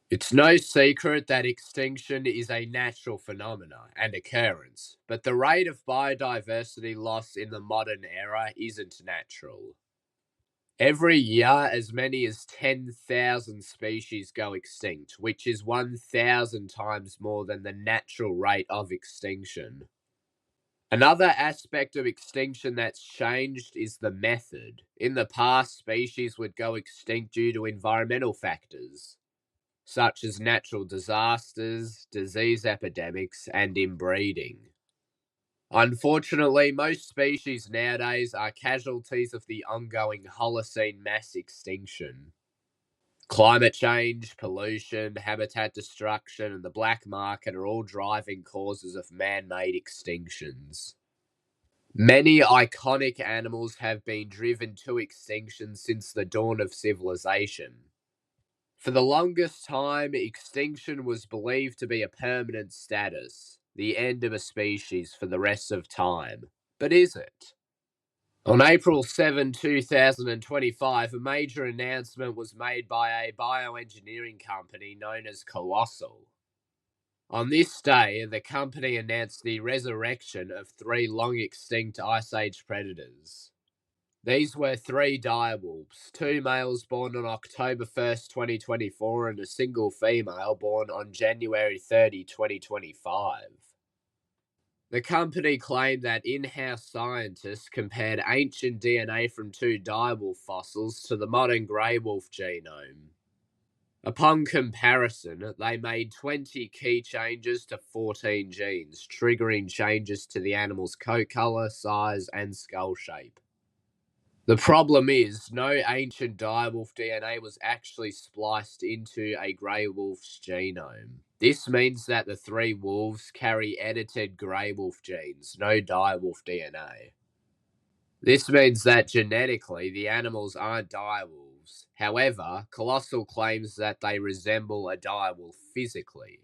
It's no secret that extinction is a natural phenomenon and occurrence, but the rate of biodiversity loss in the modern era isn't natural. Every year, as many as 10,000 species go extinct, which is 1,000 times more than the natural rate of extinction. Another aspect of extinction that's changed is the method. In the past, species would go extinct due to environmental factors, such as natural disasters, disease epidemics, and inbreeding. Unfortunately, most species nowadays are casualties of the ongoing Holocene mass extinction. Climate change, pollution, habitat destruction, and the black market are all driving causes of man made extinctions. Many iconic animals have been driven to extinction since the dawn of civilization. For the longest time, extinction was believed to be a permanent status, the end of a species for the rest of time. But is it? On April 7, 2025, a major announcement was made by a bioengineering company known as Colossal. On this day, the company announced the resurrection of three long extinct Ice Age predators. These were three direwolves, two males born on October 1st, 2024, and a single female born on January 30, 2025. The company claimed that in house scientists compared ancient DNA from two direwolf fossils to the modern grey wolf genome. Upon comparison, they made 20 key changes to 14 genes, triggering changes to the animal's coat colour, size, and skull shape. The problem is, no ancient direwolf DNA was actually spliced into a grey wolf's genome. This means that the three wolves carry edited grey wolf genes, no direwolf DNA. This means that genetically the animals aren't direwolves. However, Colossal claims that they resemble a direwolf physically.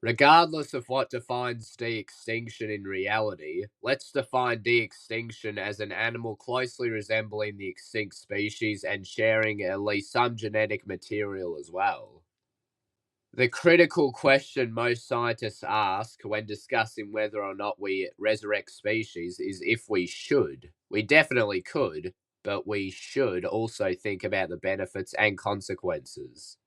Regardless of what defines de-extinction in reality, let's define de-extinction as an animal closely resembling the extinct species and sharing at least some genetic material as well. The critical question most scientists ask when discussing whether or not we resurrect species is if we should. We definitely could, but we should also think about the benefits and consequences.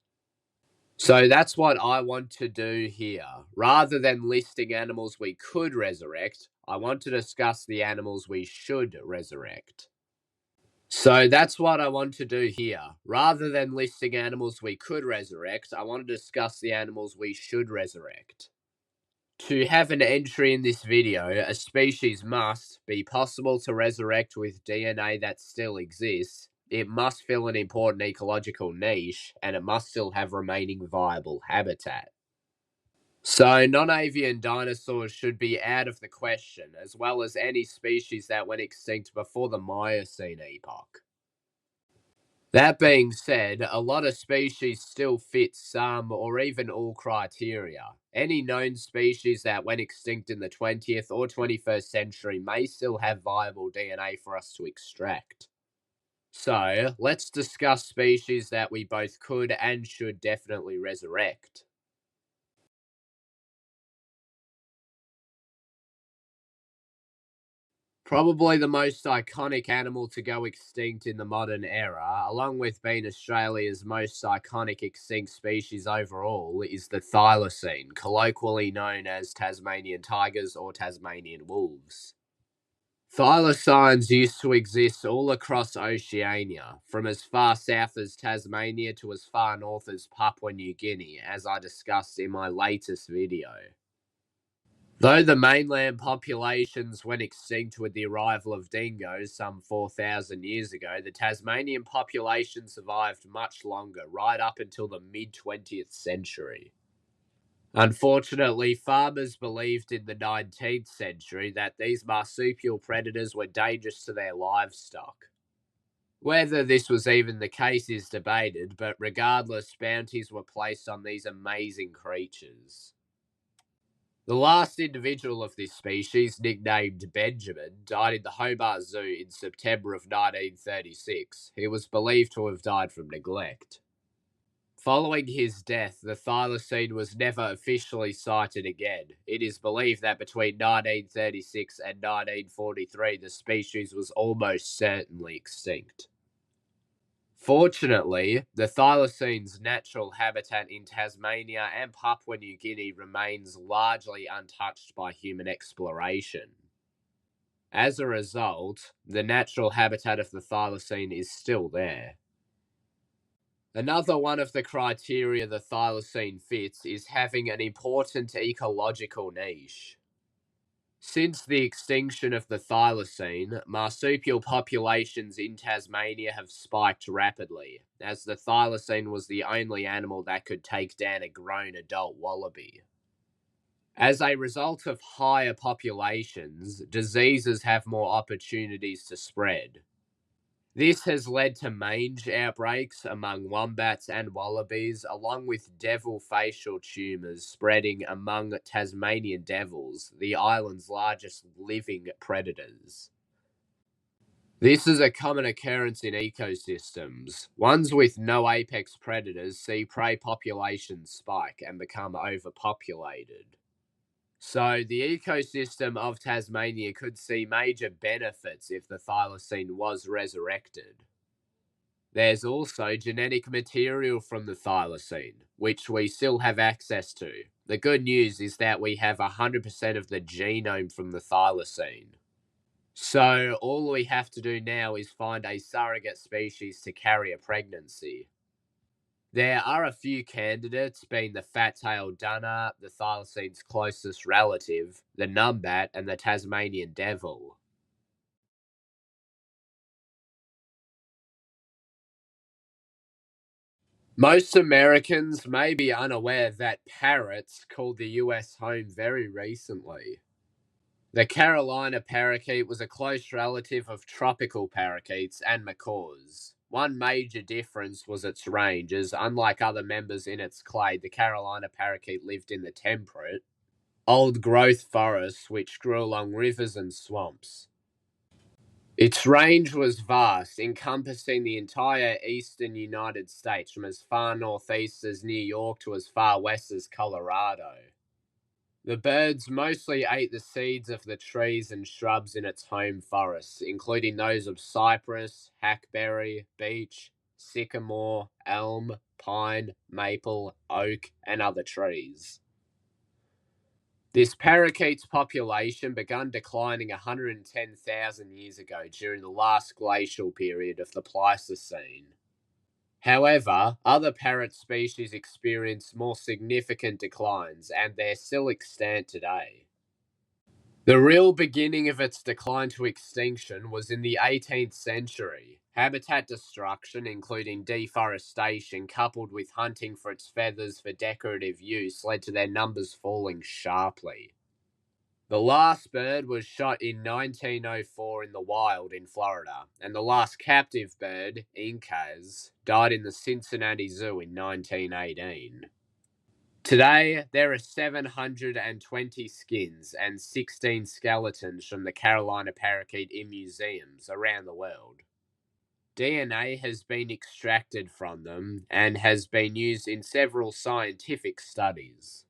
So that's what I want to do here. Rather than listing animals we could resurrect, I want to discuss the animals we should resurrect. So that's what I want to do here. Rather than listing animals we could resurrect, I want to discuss the animals we should resurrect. To have an entry in this video, a species must be possible to resurrect with DNA that still exists, it must fill an important ecological niche, and it must still have remaining viable habitat. So, non avian dinosaurs should be out of the question, as well as any species that went extinct before the Miocene epoch. That being said, a lot of species still fit some or even all criteria. Any known species that went extinct in the 20th or 21st century may still have viable DNA for us to extract. So, let's discuss species that we both could and should definitely resurrect. Probably the most iconic animal to go extinct in the modern era, along with being Australia's most iconic extinct species overall, is the thylacine, colloquially known as Tasmanian tigers or Tasmanian wolves. Thylacines used to exist all across Oceania, from as far south as Tasmania to as far north as Papua New Guinea, as I discussed in my latest video. Though the mainland populations went extinct with the arrival of dingoes some 4,000 years ago, the Tasmanian population survived much longer, right up until the mid 20th century. Unfortunately, farmers believed in the 19th century that these marsupial predators were dangerous to their livestock. Whether this was even the case is debated, but regardless, bounties were placed on these amazing creatures. The last individual of this species, nicknamed Benjamin, died in the Hobart Zoo in September of 1936. He was believed to have died from neglect. Following his death, the thylacine was never officially sighted again. It is believed that between 1936 and 1943, the species was almost certainly extinct. Fortunately, the thylacine's natural habitat in Tasmania and Papua New Guinea remains largely untouched by human exploration. As a result, the natural habitat of the thylacine is still there. Another one of the criteria the thylacine fits is having an important ecological niche. Since the extinction of the thylacine, marsupial populations in Tasmania have spiked rapidly, as the thylacine was the only animal that could take down a grown adult wallaby. As a result of higher populations, diseases have more opportunities to spread. This has led to mange outbreaks among wombats and wallabies, along with devil facial tumours spreading among Tasmanian devils, the island's largest living predators. This is a common occurrence in ecosystems. Ones with no apex predators see prey populations spike and become overpopulated. So, the ecosystem of Tasmania could see major benefits if the thylacine was resurrected. There's also genetic material from the thylacine, which we still have access to. The good news is that we have 100% of the genome from the thylacine. So, all we have to do now is find a surrogate species to carry a pregnancy. There are a few candidates, being the fat-tailed dunner, the thylacine's closest relative, the numbat, and the Tasmanian devil. Most Americans may be unaware that parrots called the US home very recently. The Carolina parakeet was a close relative of tropical parakeets and macaws. One major difference was its range, as unlike other members in its clade, the Carolina parakeet lived in the temperate, old growth forests which grew along rivers and swamps. Its range was vast, encompassing the entire eastern United States from as far northeast as New York to as far west as Colorado. The birds mostly ate the seeds of the trees and shrubs in its home forests, including those of cypress, hackberry, beech, sycamore, elm, pine, maple, oak, and other trees. This parakeet's population began declining 110,000 years ago during the last glacial period of the Pleistocene. However, other parrot species experienced more significant declines, and they're still extant today. The real beginning of its decline to extinction was in the 18th century. Habitat destruction, including deforestation, coupled with hunting for its feathers for decorative use, led to their numbers falling sharply. The last bird was shot in 1904 in the wild in Florida, and the last captive bird, Incas, died in the Cincinnati Zoo in 1918. Today, there are 720 skins and 16 skeletons from the Carolina parakeet in museums around the world. DNA has been extracted from them and has been used in several scientific studies.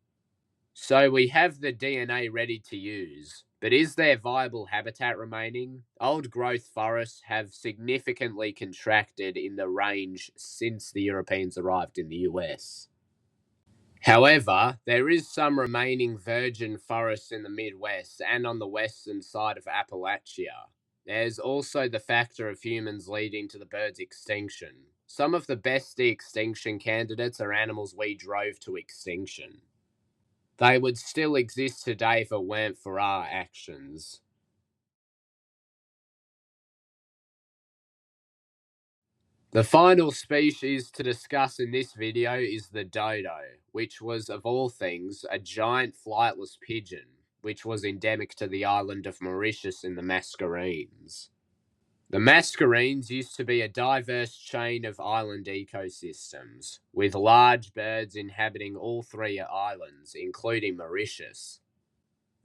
So we have the DNA ready to use, but is there viable habitat remaining? Old growth forests have significantly contracted in the range since the Europeans arrived in the US. However, there is some remaining virgin forests in the Midwest and on the western side of Appalachia. There's also the factor of humans leading to the bird's extinction. Some of the best de-extinction candidates are animals we drove to extinction. They would still exist today if it weren't for our actions. The final species to discuss in this video is the dodo, which was, of all things, a giant flightless pigeon, which was endemic to the island of Mauritius in the Mascarenes. The Mascarenes used to be a diverse chain of island ecosystems, with large birds inhabiting all three islands, including Mauritius.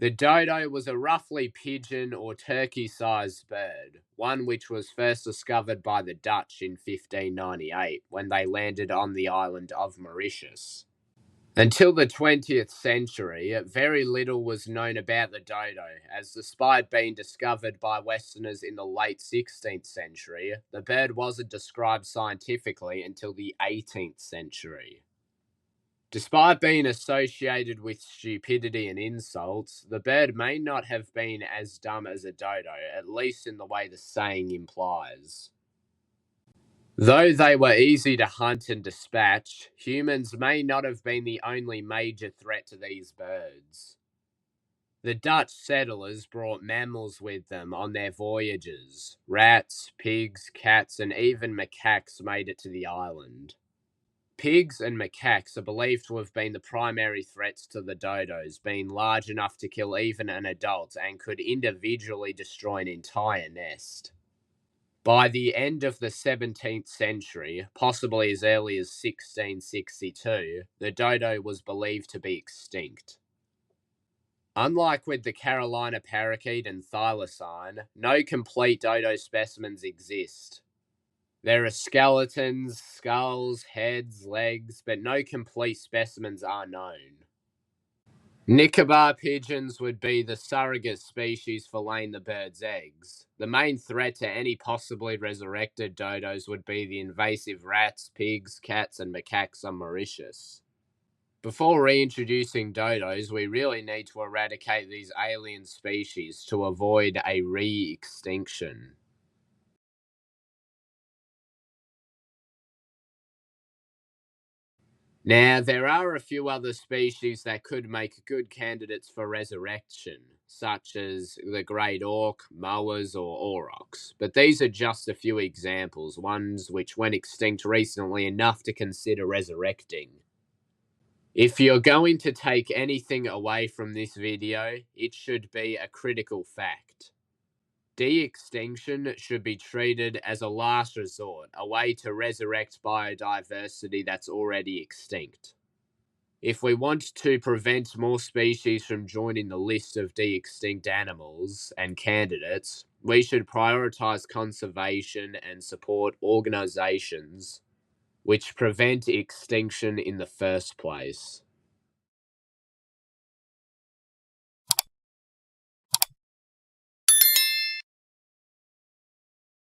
The dodo was a roughly pigeon or turkey-sized bird, one which was first discovered by the Dutch in 1598 when they landed on the island of Mauritius. Until the 20th century, very little was known about the dodo, as despite being discovered by Westerners in the late 16th century, the bird wasn't described scientifically until the 18th century. Despite being associated with stupidity and insults, the bird may not have been as dumb as a dodo, at least in the way the saying implies. Though they were easy to hunt and dispatch, humans may not have been the only major threat to these birds. The Dutch settlers brought mammals with them on their voyages. Rats, pigs, cats, and even macaques made it to the island. Pigs and macaques are believed to have been the primary threats to the dodos, being large enough to kill even an adult and could individually destroy an entire nest. By the end of the 17th century, possibly as early as 1662, the dodo was believed to be extinct. Unlike with the Carolina parakeet and thylacine, no complete dodo specimens exist. There are skeletons, skulls, heads, legs, but no complete specimens are known. Nicobar pigeons would be the surrogate species for laying the bird's eggs. The main threat to any possibly resurrected dodos would be the invasive rats, pigs, cats, and macaques on Mauritius. Before reintroducing dodos, we really need to eradicate these alien species to avoid a re-extinction. Now, there are a few other species that could make good candidates for resurrection, such as the great auk, moas, or aurochs, but these are just a few examples, ones which went extinct recently enough to consider resurrecting. If you're going to take anything away from this video, it should be a critical fact. De-extinction should be treated as a last resort, a way to resurrect biodiversity that's already extinct. If we want to prevent more species from joining the list of de-extinct animals and candidates, we should prioritize conservation and support organizations which prevent extinction in the first place.